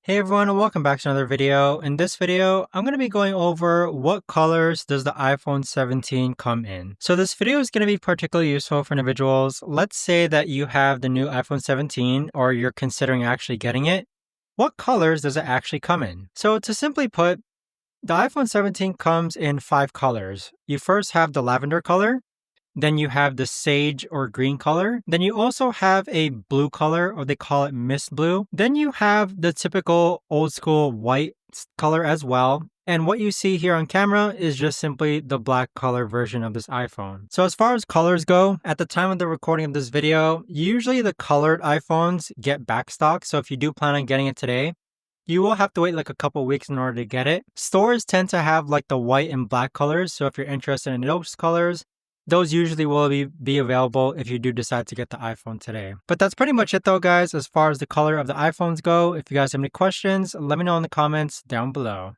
Hey everyone, and welcome back to another video. In this video, I'm going to be going over what colors does the iPhone 17 come in. So this video is going to be particularly useful for individuals. Let's say that you have the new iPhone 17 or you're considering actually getting it. What colors does it actually come in? So to simply put, the iPhone 17 comes in 5 colors. You first have the lavender color. Then you have the sage or green color. Then you also have a blue color, or they call it mist blue. Then you have the typical old school white color as well. And what you see here on camera is just simply the black color version of this iPhone. So as far as colors go, at the time of the recording of this video, usually the colored iPhones get backstock. So if you do plan on getting it today, you will have to wait like a couple weeks in order to get it. Stores tend to have like the white and black colors. So if you're interested in those colors, those usually will be available if you do decide to get the iPhone today. But that's pretty much it though, guys, as far as the color of the iPhones go. If you guys have any questions, let me know in the comments down below.